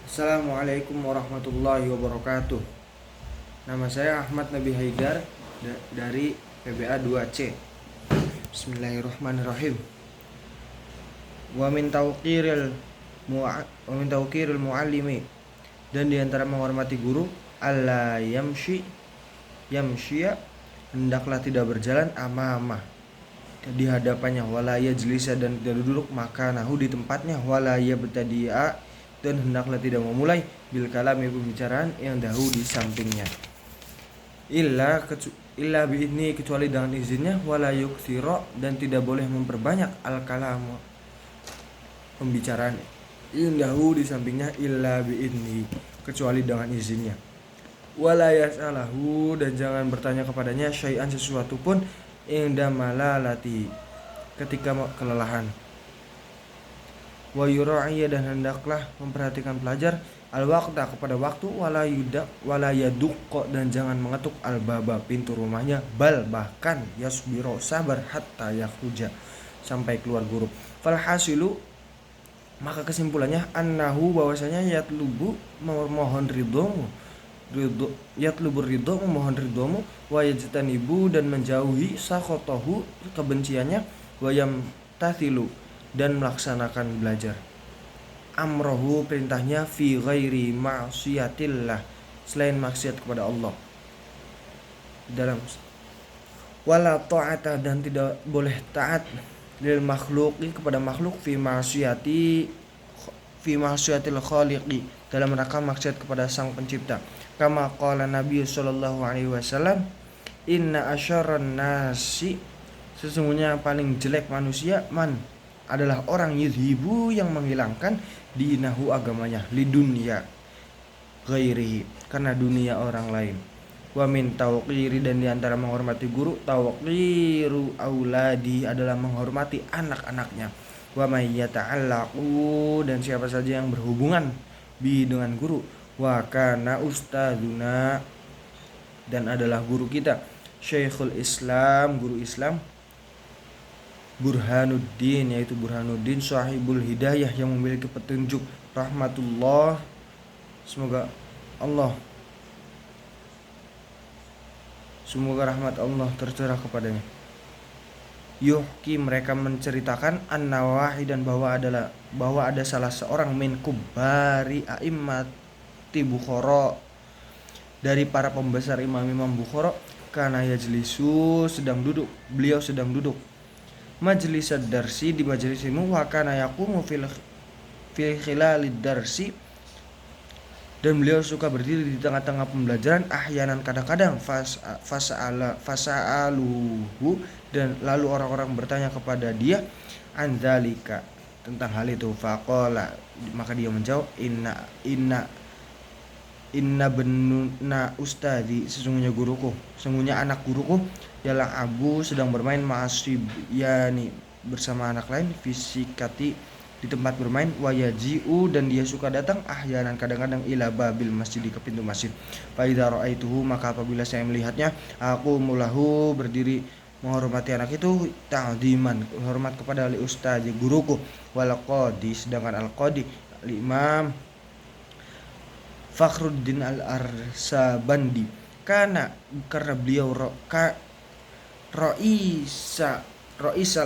Assalamualaikum warahmatullahi wabarakatuh. Nama saya Ahmad Nabi Haidar dari PBA 2C. Bismillahirrahmanirrahim. Wa min tauqiril muallimi, dan diantara menghormati guru, alla yamshiya, hendaklah tidak berjalan amamah, di hadapannya, wala yajlisa, dan tidak duduk makanahu, di tempatnya, wala yabtadi'a, dan hendaklah tidak memulai bil kalami, pembicaraan, yang dahulu di sampingnya, illa biidni, kecuali dengan izinnya, wala yukthira, dan tidak boleh memperbanyak al kalam, pembicaraan, yang dahulu di sampingnya, illa biidni, kecuali dengan izinnya, wala yas'alahu, dan jangan bertanya kepadanya syai'an, sesuatu pun, inda malalati, ketika kelelahan, wa yura'iya, dan hendaklah memperhatikan pelajar al-waqta, kepada waktu, wala yadukko, dan jangan mengetuk al-baba, pintu rumahnya, bal, bahkan yasbiro, sabar, hatta yakhruja, sampai keluar guru. Falhasilu, maka kesimpulannya, annahu, bahwasanya yatlubu, memohon ridho, memohon ridhomu, wa yajtanibu, dan menjauhi sakhotohu, kebenciannya, wa yamtathilu, dan melaksanakan belajar amrohu, perintahnya, fi ghairi ma'siyatillah, selain maksiat kepada Allah, dalam wala ta'ata, dan tidak boleh taat lil makhluqi, kepada makhluk, fi ma'siyatil khaliqi, dalam rangka maksiat kepada sang pencipta. Kama qala Nabi sallallahu alaihi wasallam, inna asyarran nasi, sesungguhnya paling jelek manusia, adalah orang yudhibu, yang menghilangkan dinahu, agamanya, lidunya ghairihi, karena dunia orang lain. Wa min tawqiri, dan diantara menghormati guru, tawqiru auladi, adalah menghormati anak-anaknya. Wa may yata'allaqu, dan siapa saja yang berhubungan bi, dengan guru, wa kana ustadzuna, dan adalah guru kita, Syekhul Islam, guru Islam, Burhanuddin, yaitu Burhanuddin sahibul hidayah, yang memiliki petunjuk, rahmatullah, semoga rahmat Allah tercurah kepadanya. Yuhki, mereka menceritakan, an-nawahi, dan bahwa ada salah seorang min kubari a'immati Bukhara, dari para pembesar imam-imam Bukhara, kana yajlisu, beliau sedang duduk, majlis ad-darsi, di majelis ilmu, wa kana yaqumu fil khilalid darsi, dan beliau suka berdiri di tengah-tengah pembelajaran, ahyanan, kadang-kadang, fasa'aluhu, dan lalu orang-orang bertanya kepada dia, andzalika, tentang hal itu, faqala, maka dia menjawab, inna benuna ustadi, sesungguhnya anak guruku, yalang abu, sedang bermain, ma'asyibiyani, bersama anak lain, fisikati, di tempat bermain, wayaji'u, dan dia suka datang, ahyanan, kadang-kadang, ila babil masjid, ke pintu masjid. Fa idza ra'aituhu, maka apabila saya melihatnya, aku mulahu, berdiri menghormati anak itu, ta'ziman, hormat kepada li ustadi, guruku, wal qadi, sedangkan al qadi, al imam Fakhruddin al-Arsabandi, karena beliau Roisal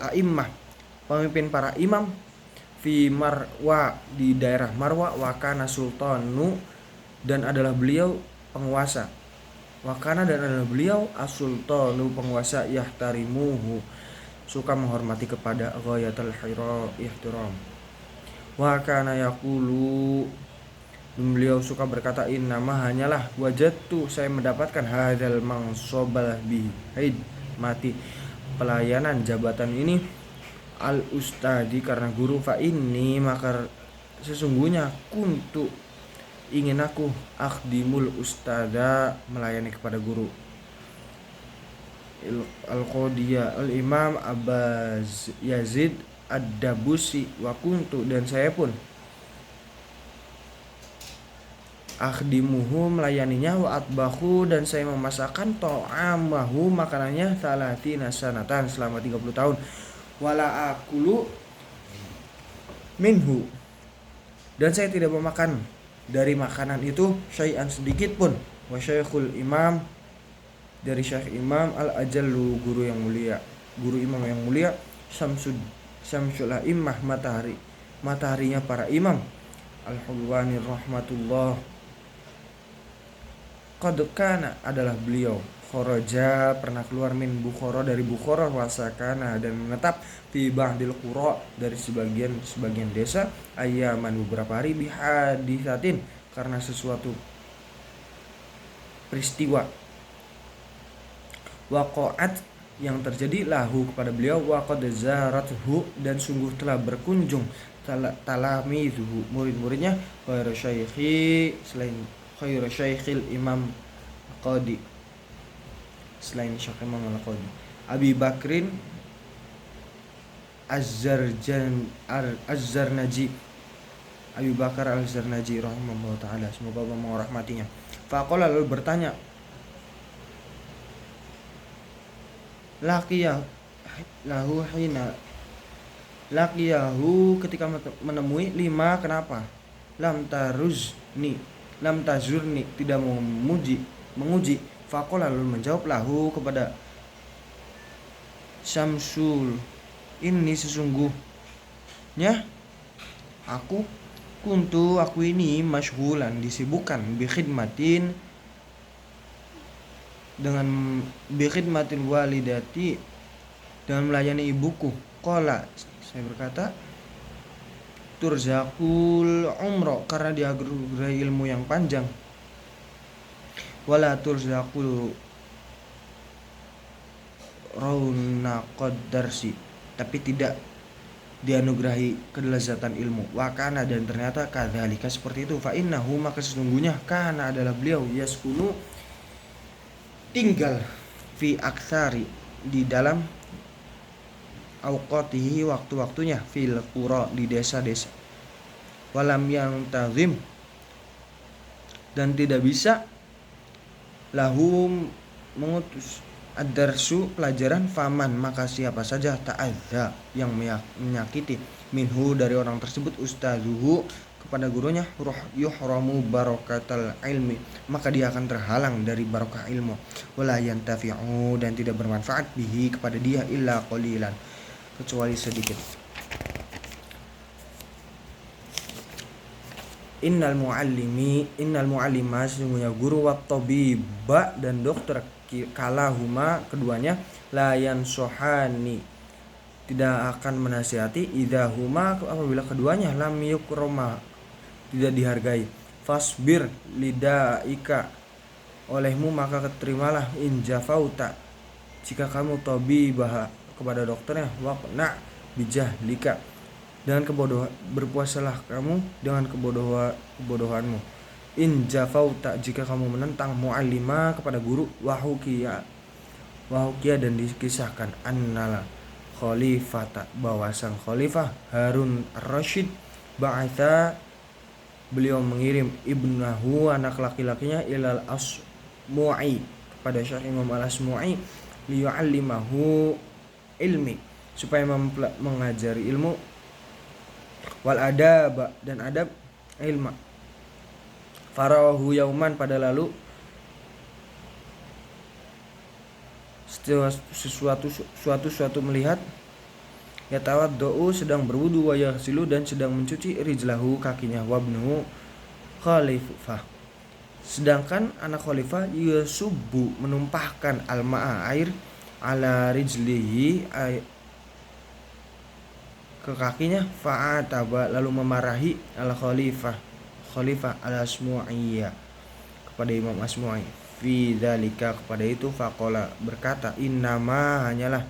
a'immah, pemimpin para imam, fi Marwa, di daerah Marwa, wa kana sultanu, dan adalah beliau penguasa, dan adalah beliau as-sultanu, penguasa, yahtarimuhu, suka menghormati kepada ghayatul ihtiram, wa kana yaqulu, beliau suka berkata, innama, hanyalah, wajadtu, saya mendapatkan, hadzal mansobal bihaid mati, pelayanan jabatan ini, al ustadi, karena guru, fa inni, maka sesungguhnya, kuntu, ingin aku, akhdimul ustada, melayani kepada guru, al qodiyah al imam Abbas Yazid ad-Dabusi, wa kuntu, dan saya pun, akhdimuhu, melayaninya, wa atbahu, dan saya memasakkan, ta'amahu, makanannya, 30 sanatan, selama 30 tahun, wala akulu minhu, dan saya tidak memakan dari makanan itu syai'an sedikit pun. Wa syaikhul imam, dari syekh imam al-ajallu, guru yang mulia, guru imam yang mulia, syamsul a'immah, mataharinya para imam, al-hulwani rahmatullah, qad kana, adalah beliau, kharaja, pernah keluar, min Bukhara, dari Bukhara, wasakana, dan menetap fi ba'dil qura, dari sebagian desa, ayaman, beberapa hari, bihadisatin, karena sesuatu peristiwa, waqa'at, yang terjadi, lahu, kepada beliau, wa qad zarathu, dan sungguh telah berkunjung, talamizuhu, murid-muridnya, khairu syaikhil imam Qadi, selain Syekh Imam Al-Qadi, Abi Bakrin Az-Zarnaji, Abi Bakar Al-Zarnaji rahimahullah ta'ala, semoga Allah merahmatinya. Faqala, lalu bertanya, laqiyahu, ketika menemui, lima, kenapa, lam tazurni, tidak menguji. Faqala, lalu menjawab, lahu, kepada Syamsul, ini sesungguhnya aku ini masyghulan, disibukkan, bi khidmatin walidati, dengan melayani ibuku. Qala, saya berkata, turzaqul umro, karena dianugerahi ilmu yang panjang, wala turzaqul raunaqad darsi, tapi tidak dianugerahi kelezatan ilmu. Wa kana, dan ternyata kadzalika, seperti itu. Fa innahu, maka sesungguhnya, kana, adalah beliau, yaskunu, tinggal, fi aktsari, di dalam, auqatihi, waktu-waktunya, fil qura, di desa-desa, walam yang tazim, dan tidak bisa, lahum, mengutus, ad-darsu, pelajaran, faman, maka siapa saja, ta'adza, yang menyakiti, minhu, dari orang tersebut, ustazuhu, kepada gurunya, yuhramu barakatal ilmi, maka dia akan terhalang dari barokah ilmu, wala yantafi'u, dan tidak bermanfaat, bihi, kepada dia, illa qalilan, kecuali sedikit. Innal muallima, sesungguhnya guru, wat tabiba, dan dokter, kalahuma, keduanya, la yansohani, tidak akan menasihati, idahuma, apabila keduanya, lam yukroma, tidak dihargai. Fasbir lidaika, olehmu maka terimalah, in jafauta, jika kamu tabibah, kepada dokternya, waqna bijahlika, dengan berpuasalah kamu dengan kebodohanmu. In jafauta, jika kamu menentang, muallima, kepada guru, wahukia, dan dikisahkan, annala khalifata, bahwa sang khalifah Harun ar-Rasyid, ba'atha, beliau mengirim, ibnahu, anak laki-lakinya, ilal asmu'i, kepada Syekh Imam al-Asmu'i, liyu'allimahu ilmi, supaya mengajari ilmu, wal adab, dan adab, ilma. Farahu yauman, pada lalu suatu melihat, yatawaddu, sedang berwudu, wa yaghsilu, dan sedang mencuci, rijlahu, kakinya, wabnu khalifah, sedangkan anak khalifah, yasubbu, menumpahkan, alma'a, air, ala rijlihi, ke kakinya, fa'ataba, lalu memarahi, ala khalifah al-Asmu'iyya, kepada Imam Asmu'i, fi dzalika, kepada itu, faqala, berkata, innama, hanyalah,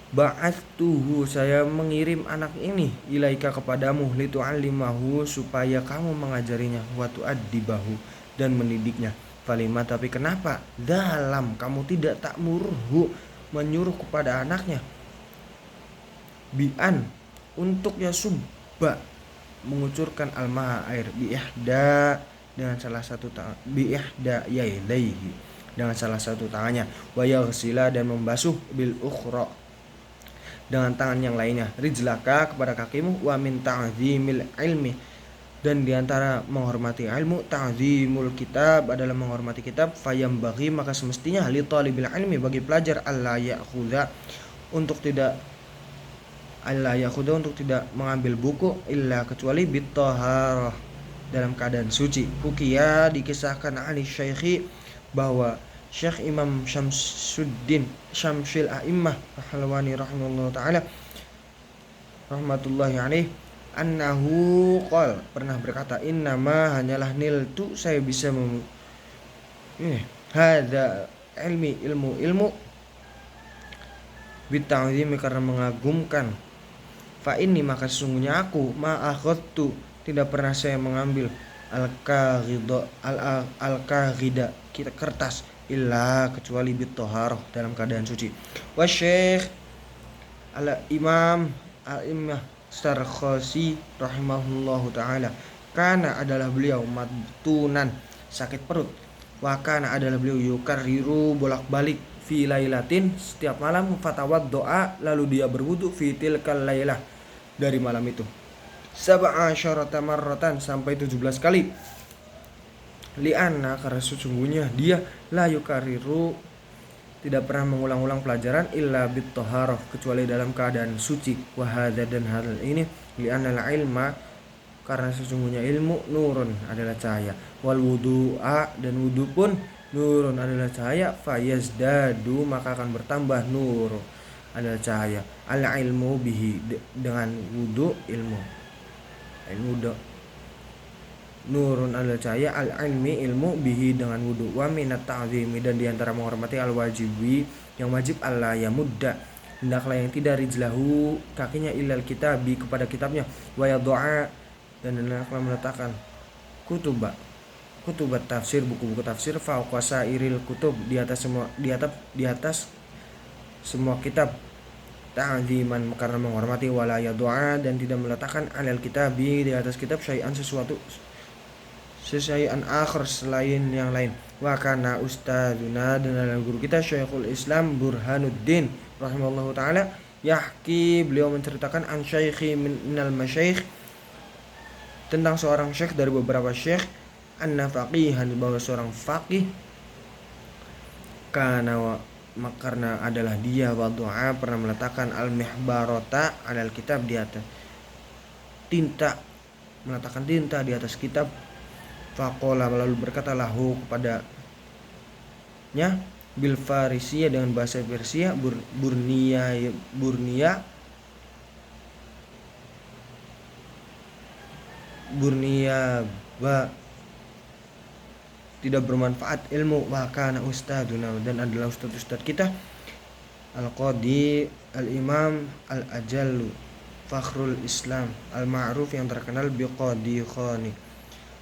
ba'attuhu, saya mengirim anak ini, ilaika, kepadamu, litu'allimahu, supaya kamu mengajarinya, wa tu'addibahu, dan mendidiknya. Falima, tapi kenapa, dalam kamu tidak ta'murhu, menyuruh kepada anaknya, bi'an, untuk yasubba, mengucurkan, almaha, air, bi'ihda, dengan salah satu bi'ihda yaihi, dengan salah satu tangannya, wa yaghsila, dan membasuh, bil ukhra, dengan tangan yang lainnya, rijlaka, kepada kakimu, wa min ta'zimil ilmi, Dan diantara menghormati ilmu, ta'zimul kitab adalah menghormati kitab. Fayambaghi, maka semestinya li talibil ilmi, bagi pelajar, alla ya'khudha, untuk tidak mengambil buku illa kecuali bittaharah, dalam keadaan suci. Hukiya, dikisahkan ani syekhi, bahwa Syekh Imam Syamsuddin Syamsil A'immah Pahlawi rahimahullah ta'ala rahmatullahi alaih, annahu qol, pernah berkata, innama, hanyalah, niltu, saya bisa hadza ilmu bita'zimi, karena mengagumkan. Fa inni, maka sesungguhnya aku, ma akhadtu, tidak pernah saya mengambil al-kaghida, kertas, illa kecuali bitoharoh, dalam keadaan suci. Wa syekh al-imam al-imah Sarkhasi rahimahullahu ta'ala, kana, adalah beliau, mabtunan, sakit perut. Wa kana, adalah beliau, yukarriru, bolak-balik, fi lailatin, setiap malam, fatawad doa, lalu dia berwudu, fi tilkal lailah, dari malam itu, sab'asyarata marratan, sampai 17 kali. Li'anna, karena sesungguhnya dia, la yukarriru, tidak pernah mengulang-ulang pelajaran, illa bittoharoh, kecuali dalam keadaan suci. Wahada, dan hal ini, li'anna al-ilma, karena sesungguhnya ilmu, nurun, adalah cahaya. Wal wudu'a, dan wudu pun, nurun, adalah cahaya. Fayazdadu, maka akan bertambah, nur, adalah cahaya. Al-ilmu bihi, dengan wudu, ilmu nurun, adalah cahaya. Al-ilmi, ilmu, bihi, dengan wudu. Wa minat ta'zimi, dan diantara menghormati, al-wajibi, yang wajib, Allah ya mudda, hendaklah yang tidak, rijlahu, kakinya, ilal kitabi, kepada kitabnya. Wa ya doa, dan hendaklah meletakkan kutubat tafsir, buku-buku tafsir, fauqa sairil kutub, di atas semua kitab, ta'ziman, karena menghormati. Wala ya doa, dan tidak meletakkan alal kitabi, di atas kitab, syai'an, sesuatu akhir, selain yang lain. Wa kana ustadzuna, dan adalah guru kita, Syekhul Islam Burhanuddin rahimahullahu ta'ala, yahki, beliau menceritakan, an syekhi minal masyayikh, tentang seorang syekh dari beberapa syekh, anna faqihan, bahwa seorang faqih, karena adalah dia, wadu'a, pernah meletakkan al-mihbarota alal kitab, di atas tinta, meletakkan tinta di atas kitab. Faqala, lalu berkata, lahu, kepadanya, bil farisia, dengan bahasa Persia, burnia ba, tidak bermanfaat ilmu. Wa kana ustaduna, dan adalah ustad kita, al-qadi al-imam al-ajallu fakhrul Islam al-ma'ruf, yang terkenal biqadi khani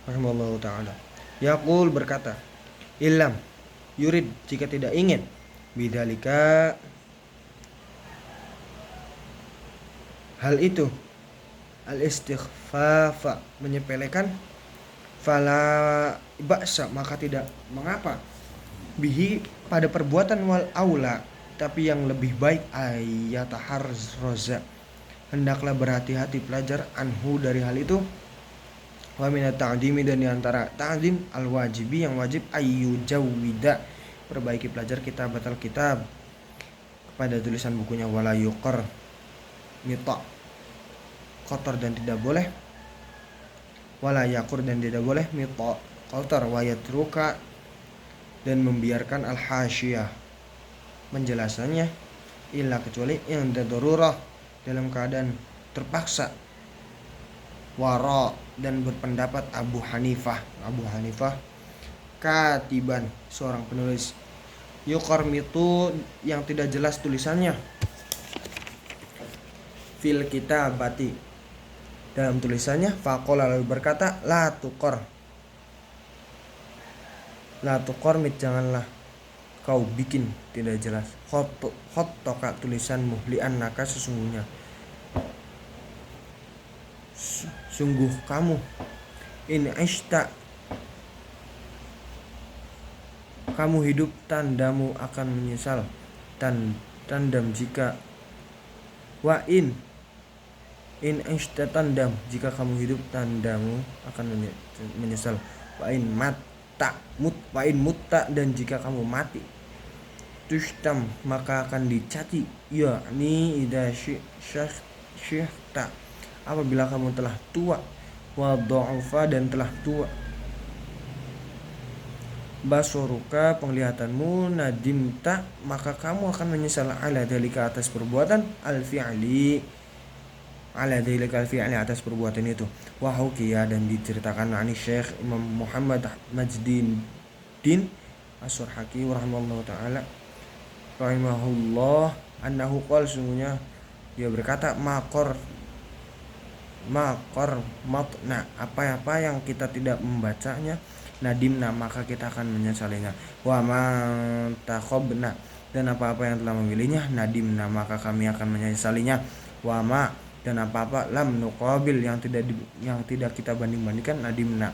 rahimahullahu ta'ala. Yaqul, berkata, ilam yurid, jika tidak ingin, bidzalika, hal itu, al-istighfafa, menyepelekan, fala ba'sa, maka tidak mengapa, bihi, pada perbuatan, wal aula, tapi yang lebih baik, ayataharroza, hendaklah berhati-hati pelajar, anhu, dari hal itu. Wa minat ta'zimi, dan diantara ta'zim, al-wajibi, yang wajib, ayu jawida, perbaiki pelajar kitab kepada tulisan bukunya. Wala yuqar mita, kotor dan tidak boleh. Wala yakur, dan tidak boleh, mita, kotor. Wa yatruka, dan membiarkan, al-hasyiyah, penjelasannya, illa kecuali, yang darurah, dalam keadaan terpaksa. Wara, dan berpendapat Abu Hanifah, katiban, seorang penulis, yuqarmitu, yang tidak jelas tulisannya, fil kitabati, dalam tulisannya. Faqala, lalu berkata, la tuqarmit, janganlah kau bikin tidak jelas, khotoka, tulisanmu, li'annaka, sesungguhnya, sungguh kamu, in ishta, kamu hidup, tandamu, akan menyesal, tandam jika, wa in In ishta tandam, jika kamu hidup tandamu akan menyesal. Wa in mutta dan jika kamu mati tushtam maka akan dicaci, yakni idza syikhta apabila kamu telah tua, wa dha'ufa dan telah tua, basoruka penglihatanmu, nadimta maka kamu akan menyesal, ala dalika atas perbuatan al-fi'li atas perbuatan itu. Wa hukiya dan diceritakan ani Syekh Imam Muhammad Majduddin As-Surhaki rahimahullah annahu qala, sungguhnya dia berkata, makor matna apa yang kita tidak membacanya, nadimna maka kita akan menyesalinya, wa man takhobna dan apa-apa yang telah memilihnya, nadimna maka kami akan menyesalinya, wa ma dan apa-apa lam nuqabil yang tidak kita banding-bandingkan, nadimna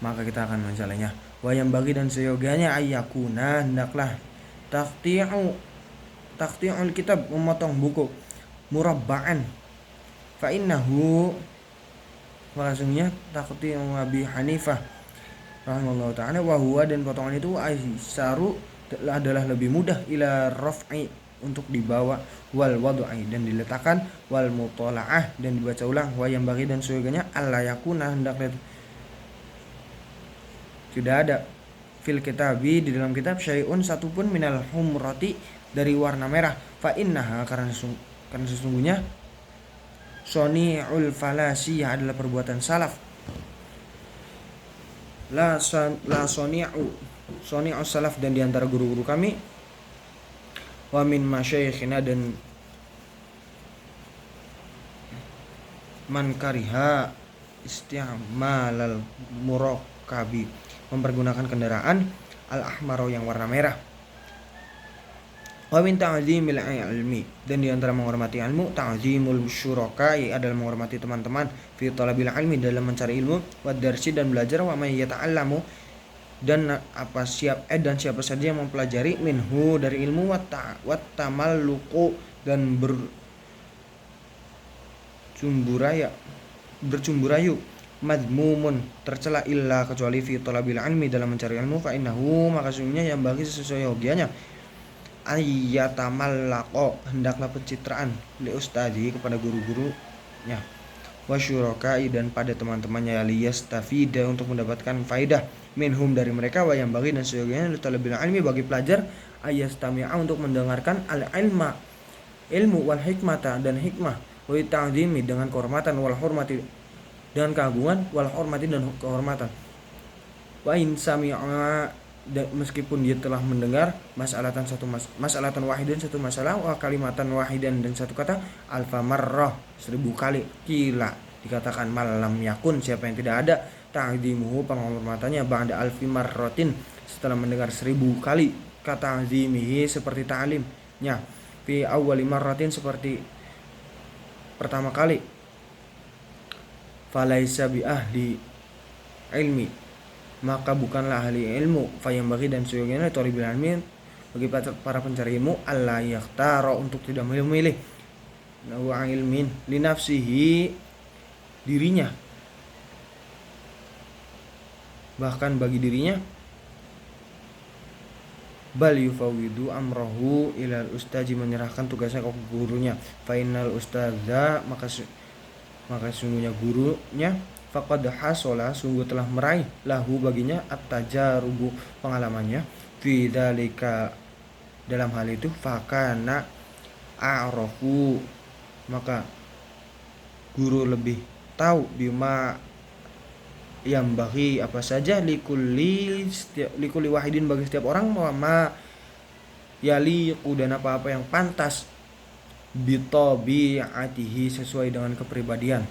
maka kita akan menyesalinya. Wa yang bagi dan seyogianya ayyakuna hendaklah taqti'ul kitab memotong buku, murabba'an fa innahu maksudnya taqti'u Abi Hanifah rahimahullah ta'ala, wa huwa dan potongan itu aisaru adalah lebih mudah, ila raf'i untuk dibawa, wal wad'i dan diletakkan, wal mutola'ah dan dibaca ulang, wa yang bagi dan seyogianya alla yakuna hendaklah tidak ada fil kitabi di dalam kitab syai'un satupun minal humrati dari warna merah, fa innaha karena sesungguhnya soni'ul falasiyah adalah perbuatan salaf, la soni'u salaf dan diantara guru-guru kami, wa min masyayikhina dan man kariha isti'malal murakabi mempergunakan kendaraan al-ahmar yang warna merah, wa min ta'zimil ilmi dan diantara menghormati ilmu, ta'zimul syuraka adalah menghormati teman-teman, fi talabil ilmi dalam mencari ilmu, wa darsi dan belajar, wa may yata'allamu dan dan siapa saja yang mempelajari, minhu dari ilmu, wa tamalluqu dan bercumburayu, madmumun tercela, illa kecuali fi talabil ilmi dalam mencari ilmu, fa innahu maka sesungguhnya yang bagi sesuai yogianya ayyatamallaqo hendaklah pencitraan, li ustadi kepada guru-gurunya, wa syurakai dan pada teman-temannya, liyastafida untuk mendapatkan faidah, minhum dari mereka, wa yang bagi dan seyogianya li talabil ilmi bagi pelajar ayyastami'a untuk mendengarkan ilmu wal hikmata dan hikmah, wa ta'zimi dengan kehormatan, wal hormati dengan keagungan, wal hormati dan kehormatan, wa in sami'a meskipun dia telah mendengar masalatan wahidan satu masalah, wa kalimatan wahidan dan satu kata, alfa marrah 1000 kali, kila dikatakan malam yakun siapa yang tidak ada, ta'zimuhu penghormatannya, ba'da alfi marratin setelah mendengar 1000 kali, kata ta'zimihi seperti ta'limnya, fi awwali marratin seperti pertama kali, falaisa bi ahli ilmi maka bukanlah ahli ilmu, fa yang bagi dan seyogianya thalibil ilmi bagi para pencari ilmu, alla yakhtara untuk tidak memilih, nawa ilmin li nafsihi dirinya, bahkan bagi dirinya, bal yufawidu amrahu ilal ustazi menyerahkan tugasnya ke gurunya, fa innal ustadza maka sungguhnya gurunya, faqad hasola sungguh telah meraih, lahu baginya at-tajarubu pengalamannya, fi dzalika dalam hal itu, fakana a'rafu maka guru lebih tahu, bima yang bagi apa saja, likulli wahidin bagi setiap orang, ma yaliqu dan apa-apa yang pantas, bitabi'atihi sesuai dengan kepribadian,